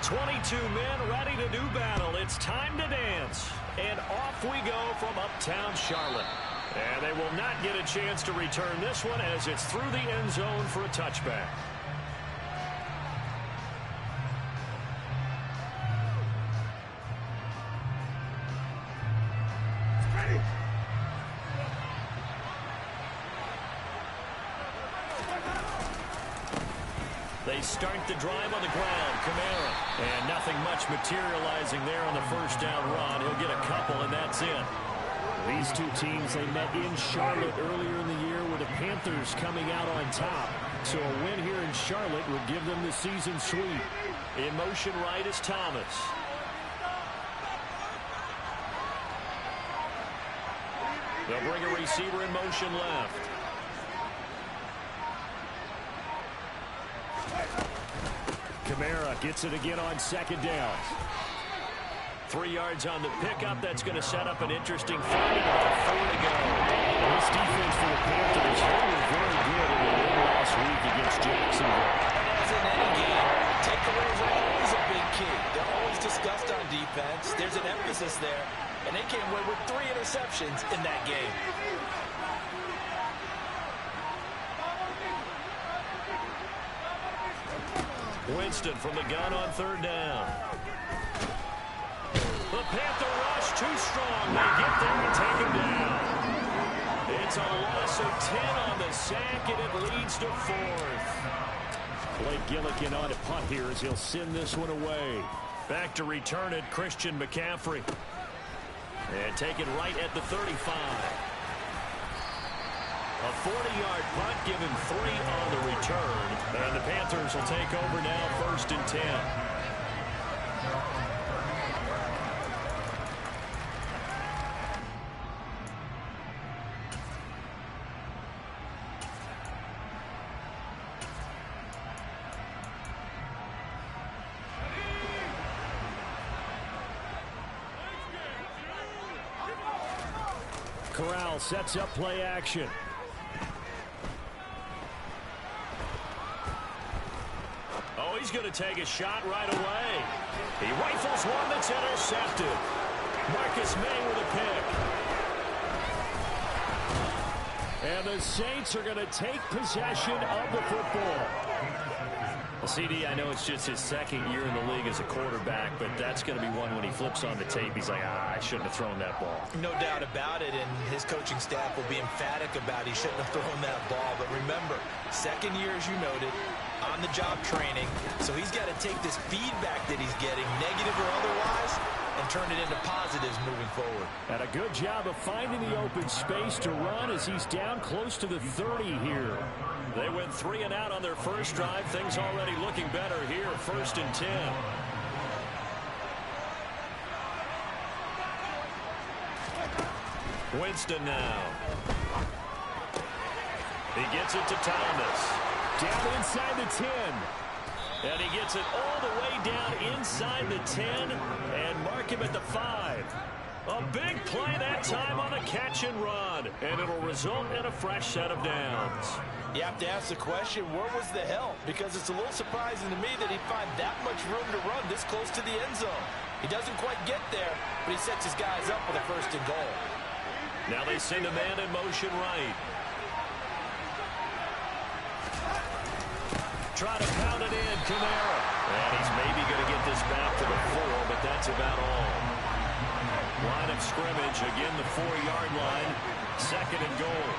22 men ready to do battle. It's time to dance. And off we go from uptown Charlotte. And they will not get a chance to return this one as it's through the end zone for a touchback. They start the drive on the ground. Kamara. And nothing much materializing there on the first down run. He'll get a couple, and that's it. These two teams, they met in Charlotte earlier in the year with the Panthers coming out on top. So a win here in Charlotte would give them the season sweep. In motion right is Thomas. They'll bring a receiver in motion left. Kamara gets it again on second down. 3 yards on the pickup. That's going to set up an interesting fight. About 4 to go. This defense for the Panthers, they were very good in the win last week against Jacksonville. And as in any game, takeaways are always a big key. They're always discussed on defense. There's an emphasis there. And they came away with 3 interceptions in that game. Winston from the gun on third down. The Panther rush too strong. They get there and take him down. It's a loss of 10 on the sack, and it leads to 4th. Blake Gillikin on a punt here as he'll send this one away. Back to return it, Christian McCaffrey. And take it right at the 35. A 40-yard punt, give him 3 on the return. And the Panthers will take over now, 1st and 10. Corral sets up play action. Oh, he's going to take a shot right away. He rifles one that's intercepted. Marcus May with a pick. And the Saints are going to take possession of the football. Well, CD, I know it's just his 2nd year in the league as a quarterback, but that's going to be one when he flips on the tape. He's like, I shouldn't have thrown that ball. No doubt about it, and his coaching staff will be emphatic about he shouldn't have thrown that ball. But remember, 2nd year, as you noted, on-the-job training. So he's got to take this feedback that he's getting, negative or otherwise, and turn it into positives moving forward. And a good job of finding the open space to run as he's down close to the 30 here. They went 3 and out on their first drive. Things already looking better here, 1st and 10. Winston now. He gets it to Thomas. Down inside the 10. And he gets it all the way down inside the 10 and mark him at the 5. A big play that time on a catch and run. And it'll result in a fresh set of downs. You have to ask the question, where was the help? Because it's a little surprising to me that he'd find that much room to run this close to the end zone. He doesn't quite get there, but he sets his guys up with a 1st and goal. Now they send a man in motion right. Try to pound it in, Kamara. And he's maybe going to get this back to the 4, but that's about all. Line of scrimmage, again the 4-yard line. 2nd and goal.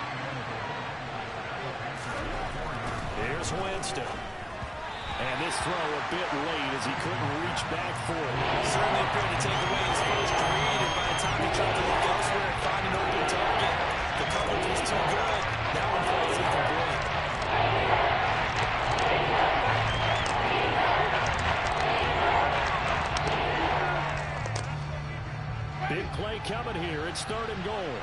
Here's Winston. And this throw a bit late as he couldn't reach back for it. Certainly appeared to take away his first read, and by the time he tried to look elsewhere and find an open target, the coverage was too good. That one falls incomplete. Big play coming here. It's 3rd and goal.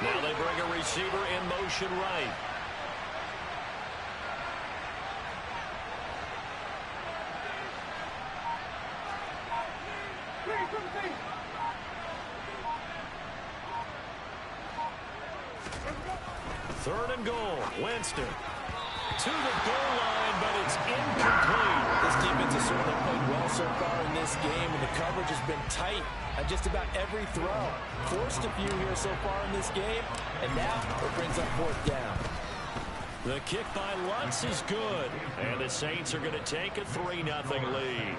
Now they bring a receiver in motion right. Third and goal. Winston to the goal line, but it's incomplete. This defense has certainly played well so far in this game, and the coverage has been tight on just about every throw. Forced a few here so far in this game, and now it brings up fourth down. The kick by Lutz is good, and the Saints are going to take a 3-0 lead.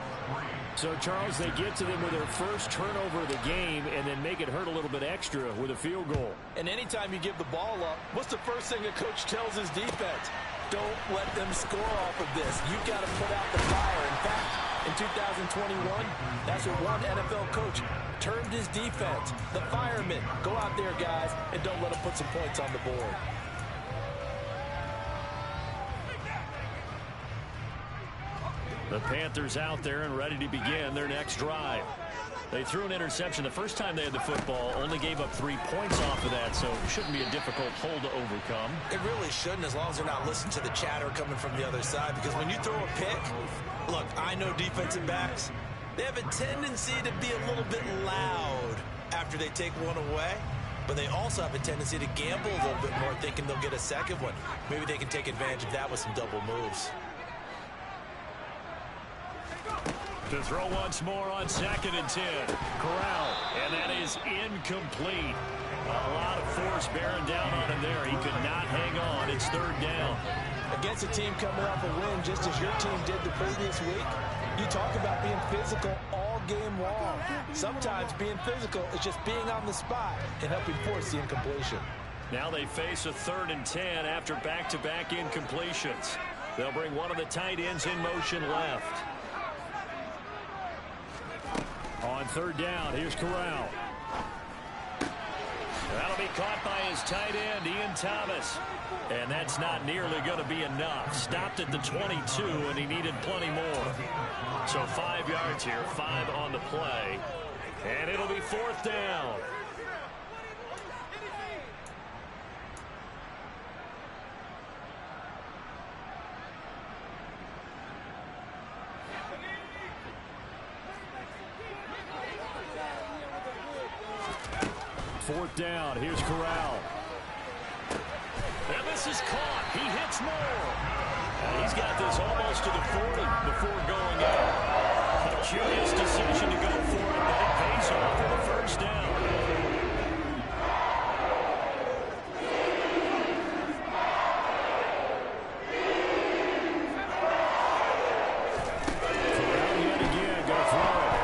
So, Charles, they get to them with their first turnover of the game and then make it hurt a little bit extra with a field goal. And anytime you give the ball up, what's the first thing a coach tells his defense? Don't let them score off of this. You've got to put out the fire. In fact, in 2021, that's what one NFL coach termed his defense. The firemen. Go out there, guys, and don't let them put some points on the board. The Panthers out there and ready to begin their next drive. They threw an interception the first time they had the football, only gave up 3 points off of that, so it shouldn't be a difficult hole to overcome. It really shouldn't, as long as they're not listening to the chatter coming from the other side, because when you throw a pick, look, I know defensive backs, they have a tendency to be a little bit loud after they take one away, but they also have a tendency to gamble a little bit more, thinking they'll get a second one. Maybe they can take advantage of that with some double moves. To throw once more on 2nd and 10. Corral, and that is incomplete. A lot of force bearing down on him there. He could not hang on. It's 3rd down. Against a team coming off a win, just as your team did the previous week, you talk about being physical all game long. Sometimes being physical is just being on the spot and helping force the incompletion. Now they face a 3rd and 10 after back-to-back incompletions. They'll bring one of the tight ends in motion left. On 3rd down, here's Corral. That'll be caught by his tight end, Ian Thomas. And that's not nearly going to be enough. Stopped at the 22, and he needed plenty more. So 5 yards here, 5 on the play. And it'll be 4th down. Fourth down, here's Corral. And this is caught. He hits more. And he's got this almost to the 40 before going out. A curious decision to go for it, but it pays off for the 1st down. Corral yet again, go throw it.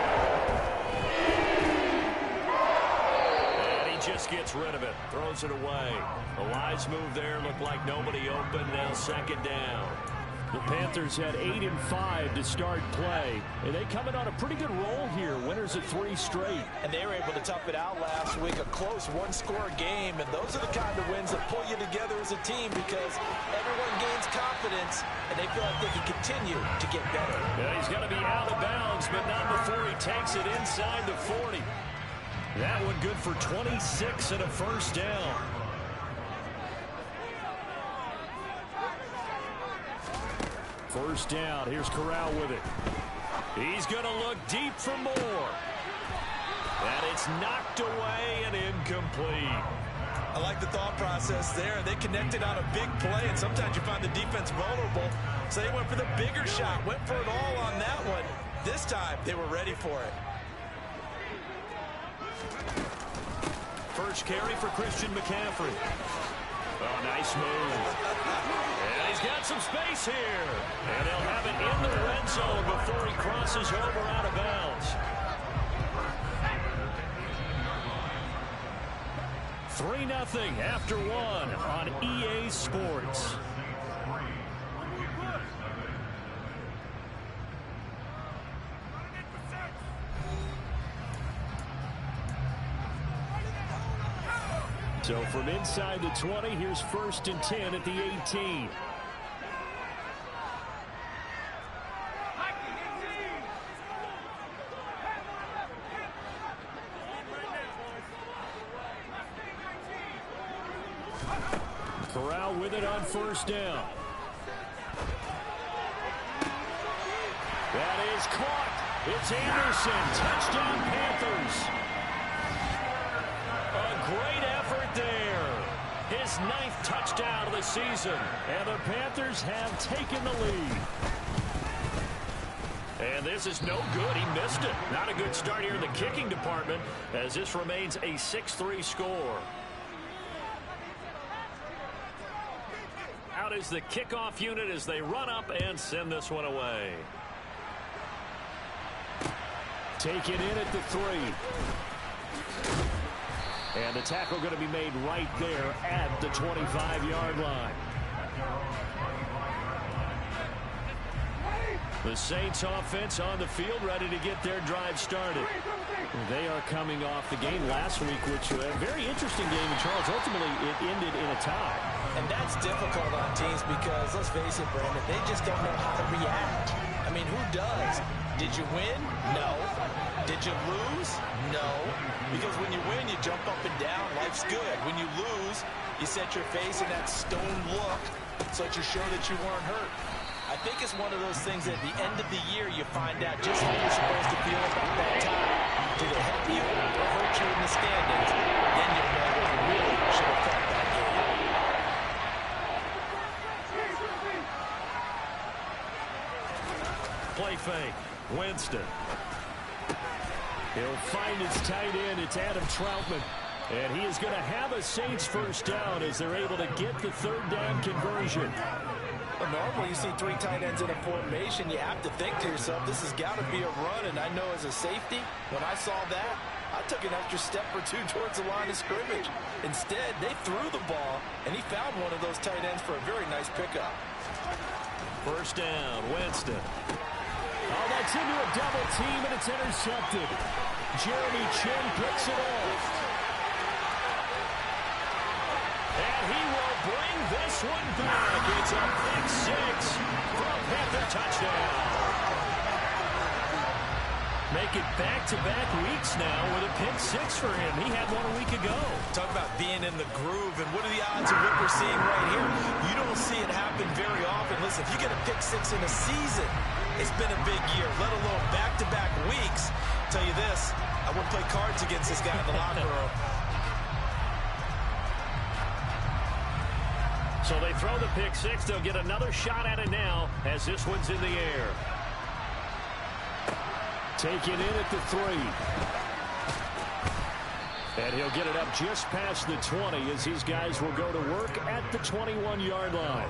Just gets rid of it, throws it away. A wise move there, looked like nobody open. Now 2nd down. The Panthers had 8 and 5 to start play, and they come in on a pretty good roll here. Winners of 3 straight. And they were able to tough it out last week, a close one-score game, and those are the kind of wins that pull you together as a team because everyone gains confidence, and they feel like they can continue to get better. Yeah, he's going to be out of bounds, but not before he takes it inside the 40. That one good for 26 and a 1st down. First down, here's Corral with it. He's going to look deep for more. And it's knocked away and incomplete. I like the thought process there. They connected on a big play, and sometimes you find the defense vulnerable. So they went for the bigger shot, went for it all on that one. This time, they were ready for it. First carry for Christian McCaffrey. Oh, nice move. And he's got some space here. And they'll have it in the red zone before he crosses over out of bounds. 3-0 after 1 on EA Sports. So from inside the 20, here's 1st and 10 at the 18. Corral with it on 1st down. That is caught. It's Anderson. Touchdown Panthers. A great effort there. His his 9th touchdown of the season. And the Panthers have taken the lead. And this is no good. He missed it. Not a good start here in the kicking department as this remains a 6-3 score. Out is the kickoff unit as they run up and send this one away. Take it in at the 3. And the tackle going to be made right there at the 25-yard line. The Saints offense on the field ready to get their drive started. They are coming off the game last week, which was a very interesting game. Charles, ultimately it ended in a tie. And that's difficult on teams because, let's face it, Brandon, they just don't know how to react. I mean, who does? Did you win? No. Did you lose? No. Because when you win, you jump up and down. Life's good. When you lose, you set your face in that stone look so that you show that you weren't hurt. I think it's one of those things that at the end of the year you find out just how you're supposed to feel about that time. Did it help you or hurt you in the standings? Then you'll know what you really should have felt that game. Play fake. Winston. He'll find his tight end. It's Adam Troutman. And he is going to have a Saints first down as they're able to get the 3rd down conversion. Well, normally you see 3 tight ends in a formation, you have to think to yourself, this has got to be a run. And I know as a safety, when I saw that, I took an extra step or 2 towards the line of scrimmage. Instead, they threw the ball, and he found one of those tight ends for a very nice pickup. First down, Winston. Oh, that's into a double team, and it's intercepted. Jeremy Chin picks it off. And he will bring this one back. It's a pick 6 for a Panther touchdown. Make it back-to-back weeks now with a pick 6 for him. He had one a week ago. Talk about being in the groove, and what are the odds of what we're seeing right here? You don't see it happen very often. Listen, if you get a pick 6 in a season, it's been a big year, let alone back-to-back weeks. I'll tell you this, I wouldn't play cards against this guy in the locker room. So they throw the pick 6. They'll get another shot at it now as this one's in the air. Take it in at the 3. And he'll get it up just past the 20 as these guys will go to work at the 21-yard line.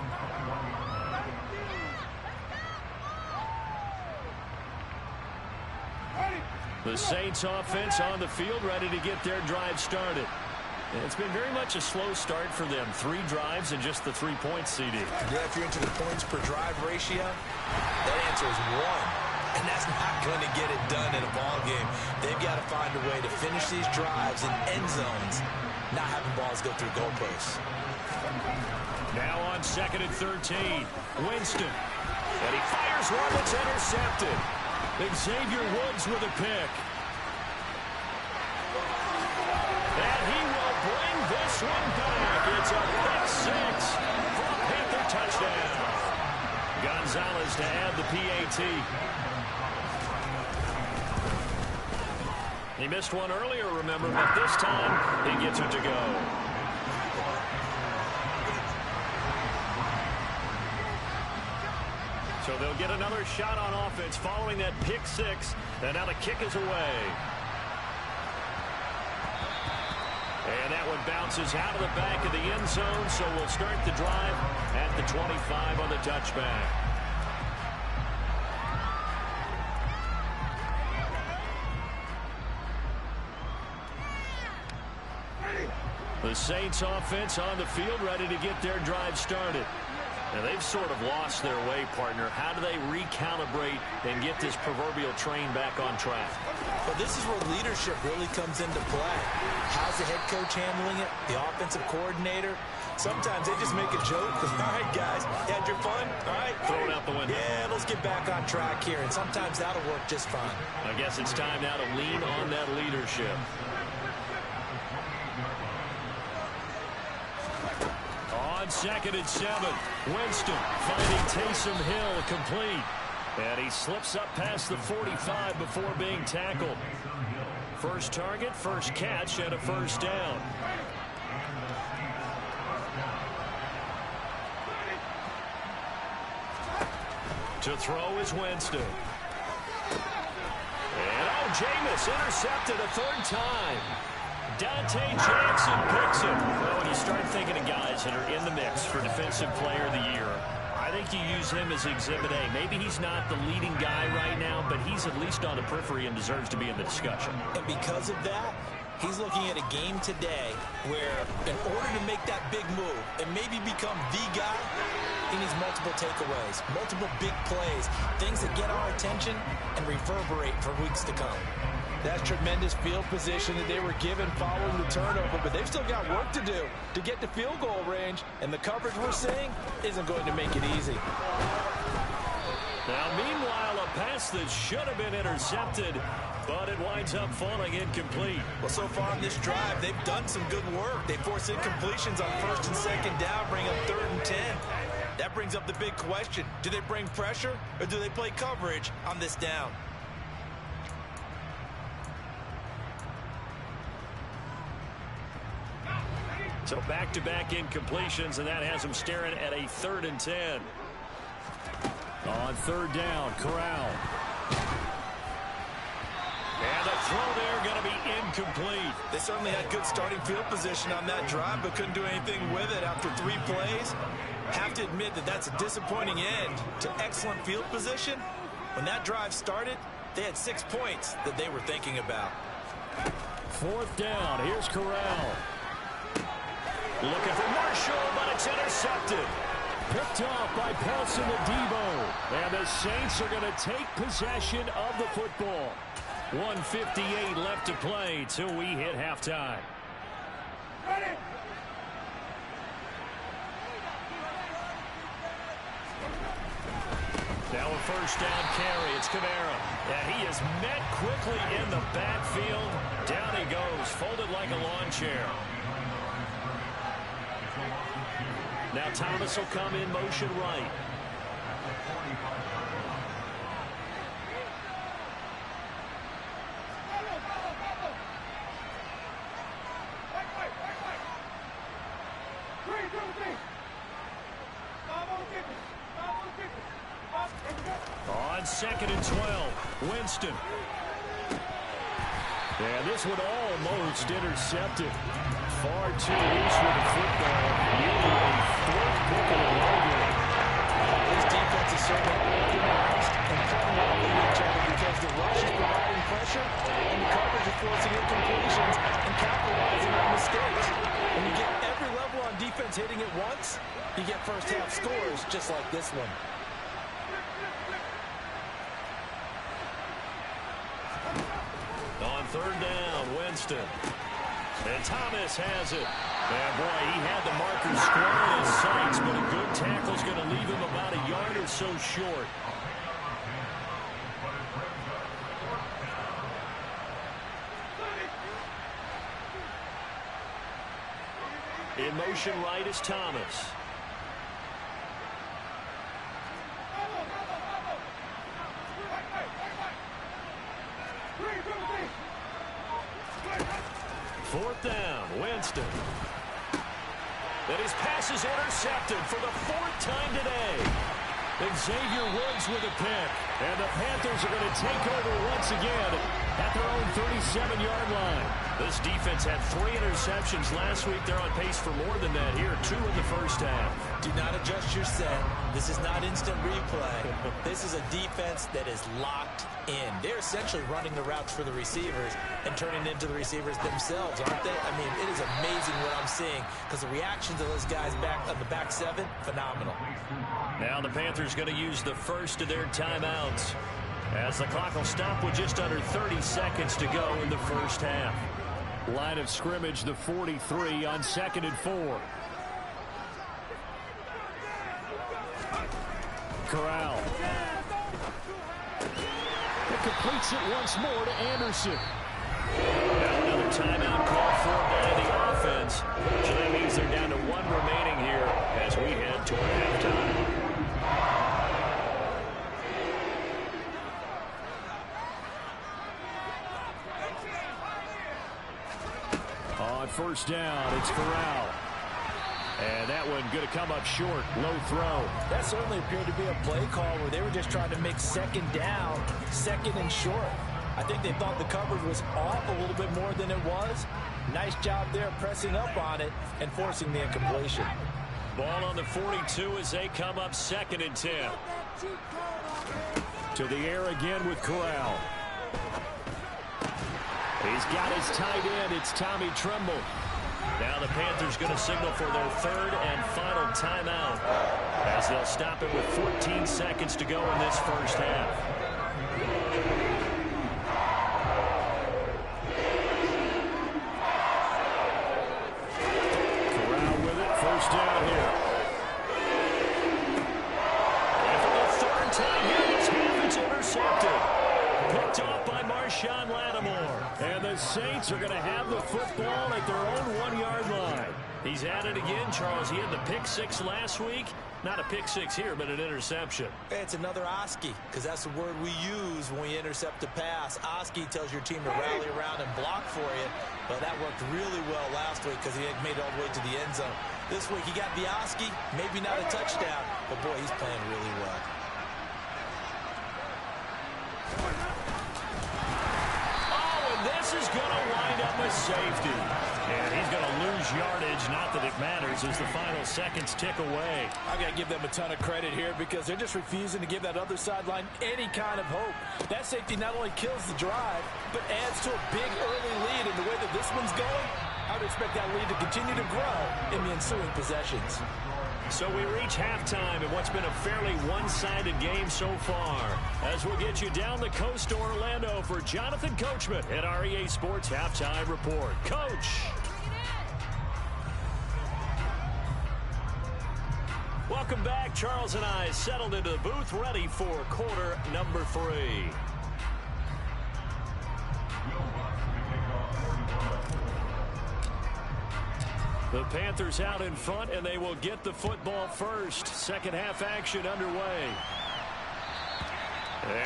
The Saints offense on the field ready to get their drive started. It's been very much a slow start for them. 3 drives and just the 3 points, CD. Yeah, if you're into the points per drive ratio, that answer is 1. And that's not going to get it done in a ball game. They've got to find a way to finish these drives in end zones, not having balls go through goalposts. Now on 2nd and 13. Winston. And he fires one that's intercepted. Xavier Woods with a pick. And he will bring this one back. It's a pick 6 for a Panther touchdown. Gonzalez to add the PAT. He missed one earlier, remember, but this time he gets it to go. So they'll get another shot on offense following that pick 6. And now the kick is away. And that one bounces out of the back of the end zone, so we'll start the drive at the 25 on the touchback. The Saints offense on the field ready to get their drive started. And they've sort of lost their way, partner. How do they recalibrate and get this proverbial train back on track? Well, this is where leadership really comes into play. How's the head coach handling it? The offensive coordinator? Sometimes they just make a joke. All right, guys, you had your fun? All right. Throw it out the window. Yeah, let's get back on track here. And sometimes that'll work just fine. I guess it's time now to lean on that leadership. On 2nd and 7, Winston finding Taysom Hill complete. And he slips up past the 45 before being tackled. First target, first catch, and a first down. To throw is Winston. And Jameis intercepted a third time. Dante Jackson picks it. Well, when you start thinking of guys that are in the mix for Defensive Player of the Year, I think you use him as Exhibit A. Maybe he's not the leading guy right now, but he's at least on the periphery and deserves to be in the discussion. And because of that, he's looking at a game today where in order to make that big move and maybe become the guy, he needs multiple takeaways, multiple big plays, things that get our attention and reverberate for weeks to come. That's tremendous field position that they were given following the turnover, but they've still got work to do to get to field goal range, and the coverage we're seeing isn't going to make it easy. Now, meanwhile, a pass that should have been intercepted, but it winds up falling incomplete. Well, so far on this drive, they've done some good work. They force incompletions on first and second down, bring up 3rd and 10. That brings up the big question. Do they bring pressure or do they play coverage on this down? So back-to-back incompletions, and that has them staring at a 3rd and 10. On 3rd down, Corral. And the throw there going to be incomplete. They certainly had good starting field position on that drive, but couldn't do anything with it after 3 plays. Have to admit that that's a disappointing end to excellent field position. When that drive started, they had 6 points that they were thinking about. 4th down, here's Corral. Looking for Marshall, but it's intercepted. Picked off by Paulson Adebo. And the Saints are going to take possession of the football. 1:58 left to play till we hit halftime. Ready. Now a 1st down carry. It's Kamara. And he is met quickly in the backfield. Down he goes, folded like a lawn chair. Now Thomas will come in motion right. On 2nd and 12, Winston. And this one almost intercepted. Far too loose with the football. Nearly a 4th pick of the ball game. This defense is certainly organized and playing well with each other because the rush is providing pressure and the coverage is forcing incompletions and capitalizing on mistakes. When you get every level on defense hitting it once, you get first half scores just like this one. On 3rd down, Winston. And Thomas has it. And boy, he had the marker square in his sights, but a good tackle's going to leave him about a yard or so short. In motion right is Thomas. Fourth down, Winston. And his pass is intercepted for the 4th time today. Xavier Woods with a pick. And the Panthers are going to take over once again at their own 37-yard line. This defense had 3 interceptions last week. They're on pace for more than that here. 2 in the first half. Do not adjust your set. This is not instant replay. This is a defense that is locked in. They're essentially running the routes for the receivers and turning into the receivers themselves, aren't they? I mean, it is amazing what I'm seeing because the reaction to those guys back on the back 7, phenomenal. Now the Panthers going to use the first of their timeouts as the clock will stop with just under 30 seconds to go in the first half. Line of scrimmage, the 43 on 2nd and 4. Corral. It completes it once more to Anderson. Now another timeout called for by the offense. So that means they're down to 1 remaining here as we head toward halftime. On 1st down, it's Corral. And that one going to come up short. Low throw. That certainly appeared to be a play call where they were just trying to make second down, second and short. I think they thought the coverage was off a little bit more than it was. Nice job there pressing up on it and forcing the incompletion. Ball on the 42 as they come up 2nd and 10. To the air again with Corral. He's got his tight end. It's Tommy Tremble. Now the Panthers going to signal for their 3rd and final timeout as they'll stop it with 14 seconds to go in this first half. Corral with it. First down here. And for the 3rd time here this half, it's intercepted. Picked off by Marshawn Lattimore. And the Saints are going to have the football at their own 1-yard line. He's at it again, Charles. He had the pick 6 last week. Not a pick 6 here, but an interception. It's another Oski, because that's the word we use when we intercept a pass. Oski tells your team to rally around and block for you. But that worked really well last week because he had made it all the way to the end zone. This week he got the Oski, maybe not a touchdown, but boy, he's playing really well. This is going to wind up a safety. And he's going to lose yardage. Not that it matters as the final seconds tick away. I've got to give them a ton of credit here because they're just refusing to give that other sideline any kind of hope. That safety not only kills the drive, but adds to a big early lead. In the way that this one's going, I would expect that lead to continue to grow in the ensuing possessions. So we reach halftime in what's been a fairly one-sided game so far. As we'll get you down the coast to Orlando for Jonathan Coachman at our EA Sports Halftime Report. Coach! Welcome back. Charles and I settled into the booth ready for quarter number 3. The Panthers out in front, and they will get the football first. Second half action underway.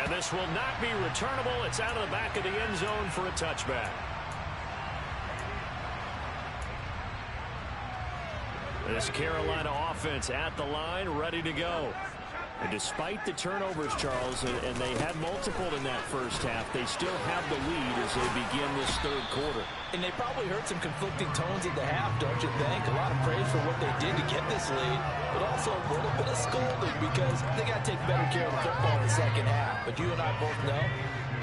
And this will not be returnable. It's out of the back of the end zone for a touchback. This Carolina offense at the line, ready to go. And despite the turnovers, Charles, and they had multiple in that first half, they still have the lead as they begin this 3rd quarter. And they probably heard some conflicting tones at the half, don't you think? A lot of praise for what they did to get this lead, but also a little bit of scolding because they got to take better care of the football in the second half. But you and I both know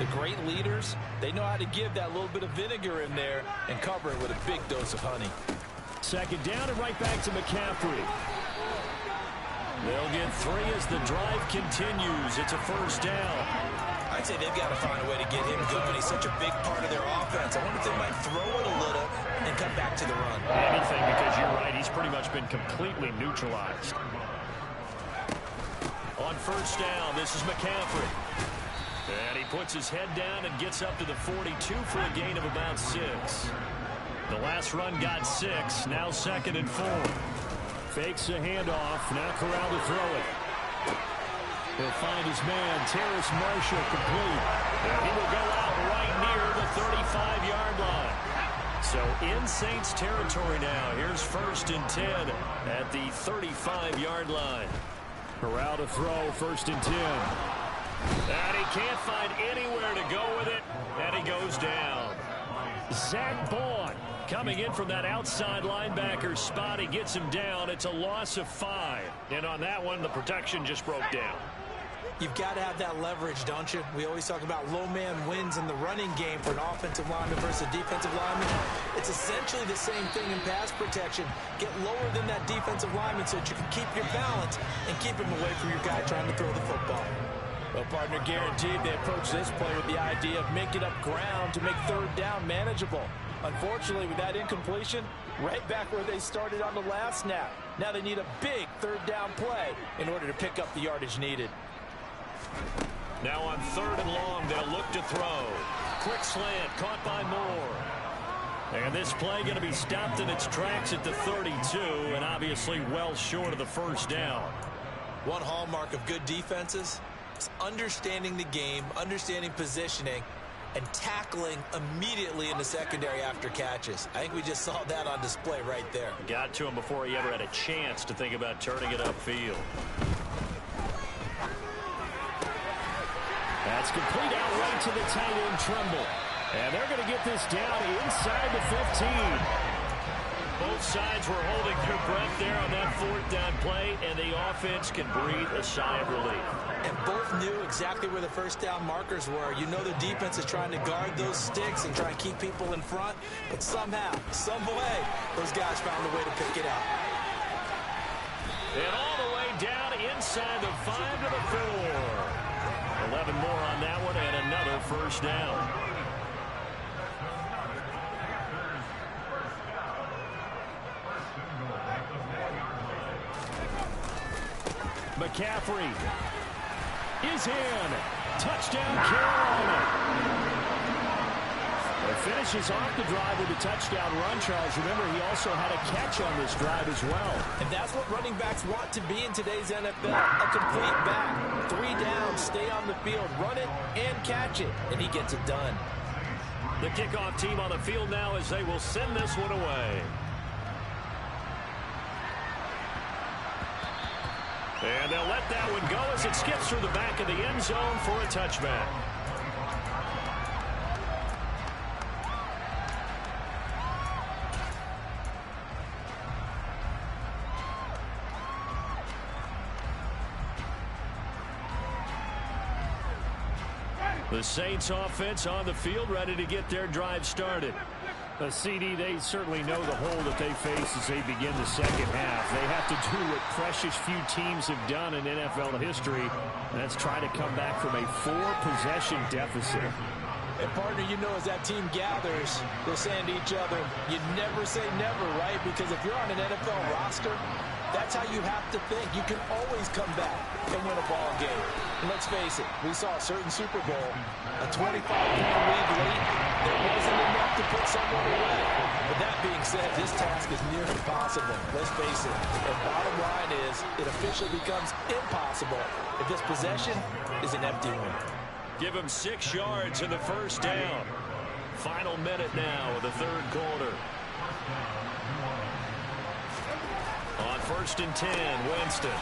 the great leaders, they know how to give that little bit of vinegar in there and cover it with a big dose of honey. 2nd down and right back to McCaffrey. They'll get 3 as the drive continues. It's a first down. I'd say they've got to find a way to get him going. He's such a big part of their offense. I wonder if they might throw it a little and come back to the run. Anything, because you're right. He's pretty much been completely neutralized. On first down, this is McCaffrey. And he puts his head down and gets up to the 42 for a gain of about 6. The last run got 6. Now 2nd and 4. Fakes a handoff. Now Corral to throw it. He'll find his man, Terrace Marshall, complete. And he will go out right near the 35-yard line. So in Saints territory now. Here's 1st and 10 at the 35-yard line. Corral to throw, 1st and 10. And he can't find anywhere to go with it. And he goes down. Zach Bond coming in from that outside linebacker spot. He gets him down. It's a loss of 5. And on that one, the protection just broke down. You've got to have that leverage, don't you? We always talk about low man wins in the running game for an offensive lineman versus a defensive lineman. It's essentially the same thing in pass protection. Get lower than that defensive lineman so that you can keep your balance and keep him away from your guy trying to throw the football. Well, partner, guaranteed they approach this play with the idea of making up ground to make 3rd down manageable. Unfortunately, with that incompletion, right back where they started on the last snap. Now they need a big 3rd down play in order to pick up the yardage needed. Now on 3rd and long, they'll look to throw. Quick slant, caught by Moore. And this play going to be stopped in its tracks at the 32, and obviously well short of the first down. One hallmark of good defenses is understanding the game, understanding positioning, and tackling immediately in the secondary after catches. I think we just saw that on display right there. Got to him before he ever had a chance to think about turning it upfield. That's complete out right to the tight end, Tremble. And they're going to get this down inside the 15. Both sides were holding their breath there on that fourth down play, and the offense can breathe a sigh of relief. And both knew exactly where the first down markers were. You know the defense is trying to guard those sticks and try and keep people in front, but somehow, some way, those guys found a way to pick it up. And all the way down inside the 5 to the 4. 11 more on that one, and another first down. McCaffrey is in. Touchdown, Carolina. It finishes off the drive with a touchdown run, Charles. Remember, he also had a catch on this drive as well. And that's what running backs want to be in today's NFL. A complete back. 3 downs, stay on the field, run it, and catch it. And he gets it done. The kickoff team on the field now as they will send this one away. And they'll let that one go as it skips through the back of the end zone for a touchback. The Saints offense on the field, ready to get their drive started. CD, they certainly know the hole that they face as they begin the second half. They have to do what precious few teams have done in NFL history. That's try to come back from a 4-possession deficit. And partner, you know, as that team gathers, they're saying to each other, you never say never, right? Because if you're on an NFL roster, that's how you have to think. You can always come back and win a ball game. And let's face it, we saw a certain Super Bowl, a 25-point lead late. There wasn't enough to put someone away. But that being said, this task is near impossible. Let's face it. The bottom line is it officially becomes impossible if this possession is an empty one. Give him 6 yards in the first down. Final minute now of the third quarter. On 1st and 10, Winston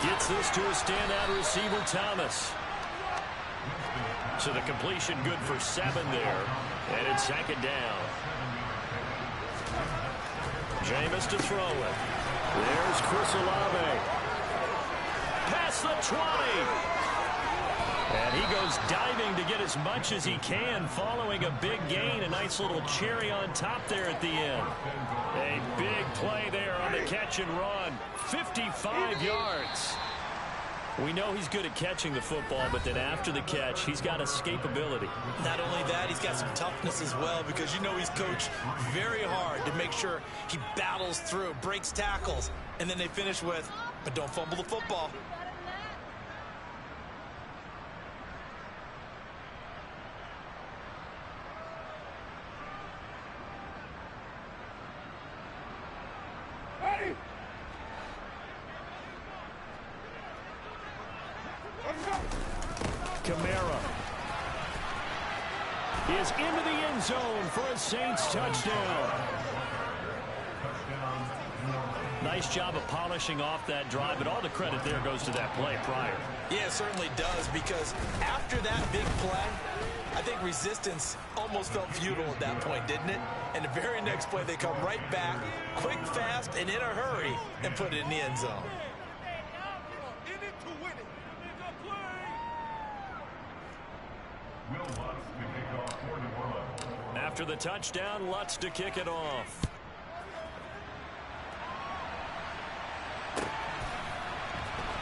gets this to a standout receiver, Thomas. So the completion good for 7 there. And it's 2nd down. Jameis to throw it. There's Chris Olave. Past the 20. And he goes diving to get as much as he can, following a big gain. A nice little cherry on top there at the end. A big play there on the catch and run. 55 yards. We know he's good at catching the football, but then after the catch, he's got escapability. Not only that, he's got some toughness as well, because you know he's coached very hard to make sure he battles through, breaks tackles, and then they finish with, but don't fumble the football. Kamara is into the end zone for a Saints touchdown. Nice job of polishing off that drive, but all the credit there goes to that play prior. Yeah, it certainly does, because after that big play, I think resistance almost felt futile at that point, didn't it? And the very next play, they come right back, quick, fast, and in a hurry, and put it in the end zone. After the touchdown, Lutz to kick it off.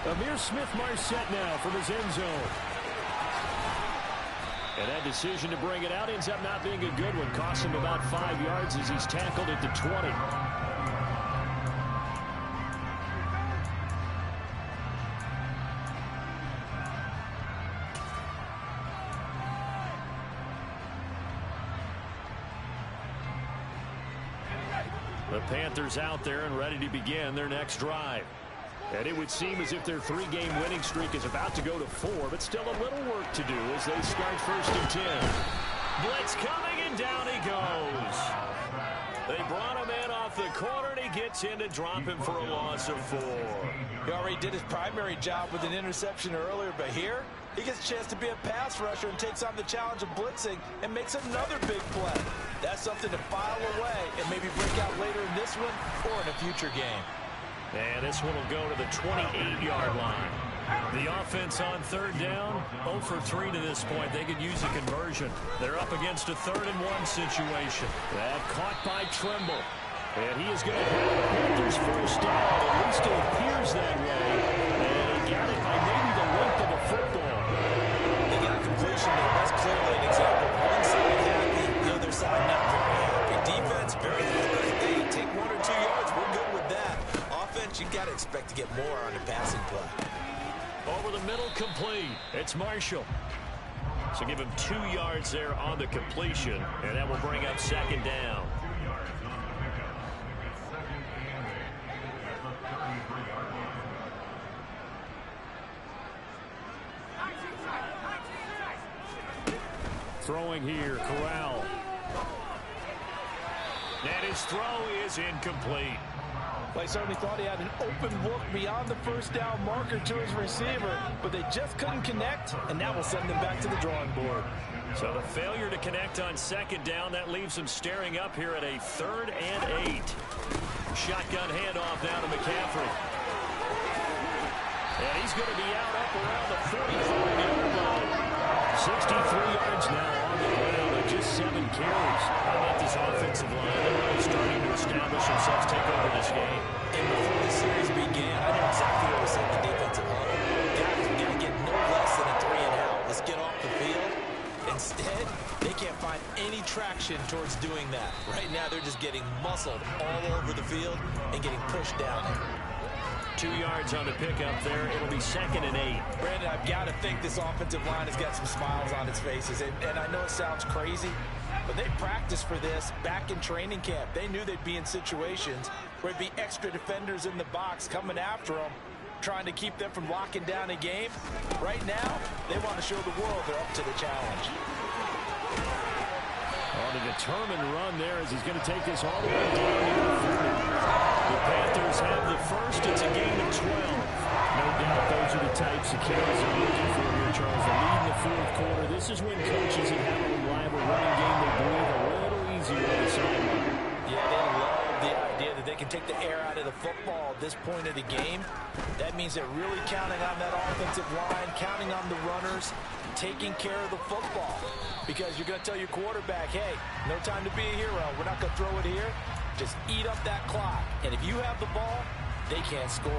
Amir Smith-Marset now from his end zone. And that decision to bring it out ends up not being a good one. Costs him about 5 yards as he's tackled at the 20. The Panthers out there and ready to begin their next drive. And it would seem as if their 3-game winning streak is about to go to 4, but still a little work to do as they start 1st and 10. Blitz coming, and down he goes. They brought him in off the corner, and he gets in to drop him for a loss of 4. He already did his primary job with an interception earlier, but here he gets a chance to be a pass rusher and takes on the challenge of blitzing and makes another big play. That's something to file away and maybe break out later in this one or in a future game. And this one will go to the 28-yard line. The offense on third down, 0 for 3 to this point. They could use a conversion. They're up against a 3rd-and-1 situation. That caught by Trimble. And he is going to have the Panthers first down. At least it appears that way. And he got it by maybe the length of a football. They got a completion there. That's clearly an example. One side happy, the other side not very happy. Defense, very good. They take 1 or 2 yards. We're good with that. Offense, you got to expect to get more on the passing play. Over the middle, complete. It's Marshall. So give him 2 yards there on the completion, and that will bring up 2nd down. Throwing here, Corral. And his throw is incomplete. Well, he certainly thought he had an open look beyond the first down marker to his receiver, but they just couldn't connect, and that will send them back to the drawing board. So the failure to connect on 2nd down, that leaves them staring up here at a 3rd and 8. Shotgun handoff now to McCaffrey. And he's going to be out up around the 45-yard line. 63 yards now on the ground and just 7 carries. How about this offensive line? They're really starting to establish themselves, take over this game. And before the series began, I knew exactly what was in the defensive line. Guys, we got to get no less than a 3 and out. Let's get off the field. Instead, they can't find any traction towards doing that. Right now, they're just getting muscled all over the field and getting pushed down there. 2 yards on the pickup there. It'll be 2nd and 8. Brandon, I've got to think this offensive line has got some smiles on its faces. And I know it sounds crazy, but they practiced for this back in training camp. They knew they'd be in situations where there'd be extra defenders in the box coming after them, trying to keep them from locking down a game. Right now, they want to show the world they're up to the challenge. On a determined run there as he's going to take this all the way down to the 30. The Panthers have the first. It's a game of 12. No doubt those are the types of carries they're looking for here, Charles. The lead in the 4th quarter. This is when coaches that have a reliable running game, they breathe a little easier on the sideline. Yeah, they love the idea that they can take the air out of the football at this point of the game. That means they're really counting on that offensive line, counting on the runners, taking care of the football. Because you're going to tell your quarterback, hey, no time to be a hero. We're not going to throw it here. Just eat up that clock. And if you have the ball, they can't score.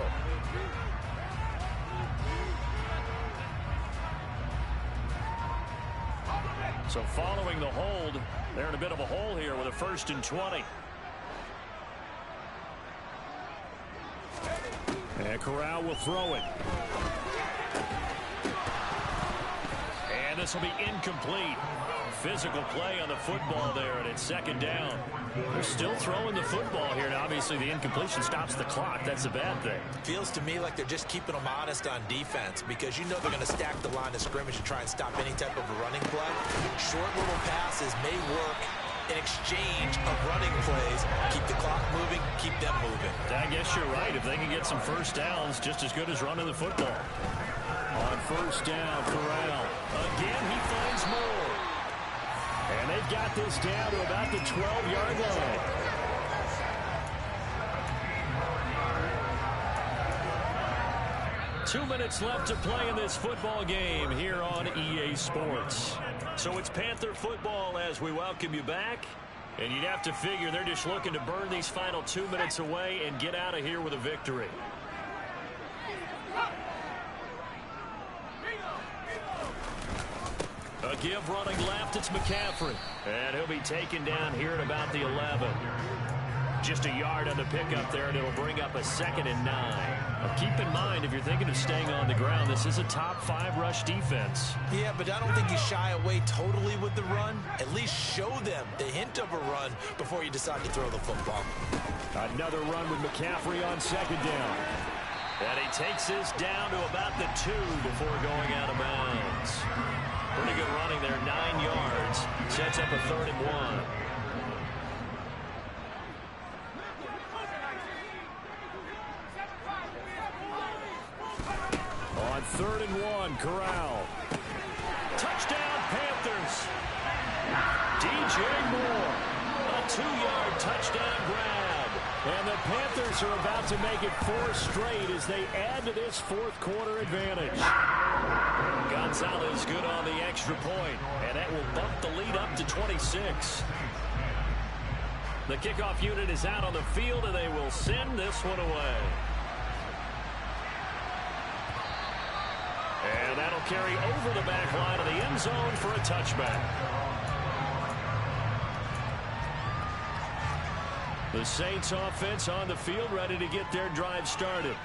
So following the hold, they're in a bit of a hole here with a 1st and 20. And Corral will throw it. And this will be incomplete. Physical play on the football there, and it's 2nd down. They're still throwing the football here, and obviously the incompletion stops the clock. That's a bad thing. Feels to me like they're just keeping them honest on defense because you know they're going to stack the line of scrimmage and try and stop any type of a running play. Short little passes may work in exchange of running plays. Keep the clock moving, keep them moving. I guess you're right. If they can get some first downs, just as good as running the football. On 1st down, Corral. Again, he finds more. And they've got this down to about the 12-yard line. Two minutes left to play in this football game here on EA Sports. So it's Panther football as we welcome you back. And you'd have to figure they're just looking to burn these final 2 minutes away and get out of here with a victory. A give running left, it's McCaffrey. And he'll be taken down here at about the 11. Just a yard on the pickup there, and it'll bring up a 2nd and 9. Now keep in mind, if you're thinking of staying on the ground, this is a top 5 rush defense. Yeah, but I don't think you shy away totally with the run. At least show them the hint of a run before you decide to throw the football. Another run with McCaffrey on 2nd down. And he takes this down to about the 2 before going out of bounds. Pretty good running there, 9 yards. Sets up a 3rd and 1. On 3rd and 1, Corral. Touchdown, Panthers. DJ Moore, a 2-yard touchdown grab. And the Panthers are about to make it 4 straight as they add to this 4th quarter advantage. Gonzalez good on the extra point, and that will bump the lead up to 26. The kickoff unit is out on the field, and they will send this one away. And that'll carry over the back line of the end zone for a touchback. The Saints offense on the field ready to get their drive started.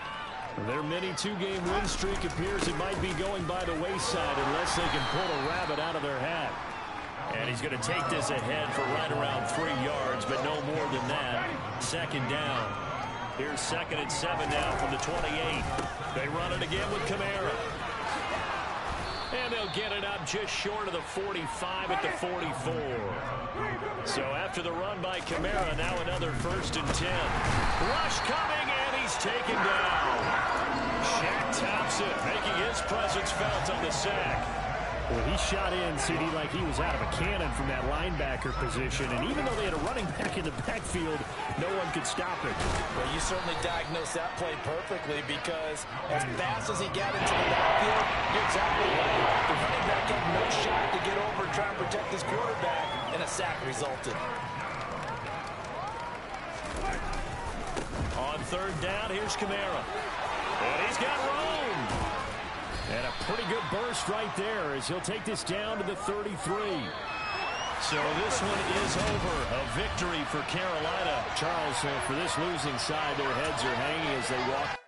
Their mini 2-game win streak appears it might be going by the wayside unless they can pull a rabbit out of their hat. And he's going to take this ahead for right around 3 yards, but no more than that. 2nd down. Here's 2nd and 7 now from the 28. They run it again with Kamara. And they'll get it up just short of the 45 at the 44. So after the run by Kamara, now another 1st and 10. Rush coming, and he's taken down. Shaq Thompson making his presence felt on the sack. Well, he shot in, CD, like he was out of a cannon from that linebacker position. And even though they had a running back in the backfield, no one could stop it. Well, you certainly diagnosed that play perfectly because as fast as he got into the backfield, you're exactly right. The running back had no shot to get over and try and protect his quarterback, and a sack resulted. On 3rd down, here's Kamara. And he's got room. And a pretty good burst right there as he'll take this down to the 33. So this one is over. A victory for Carolina. Charles, for this losing side, their heads are hanging as they walk.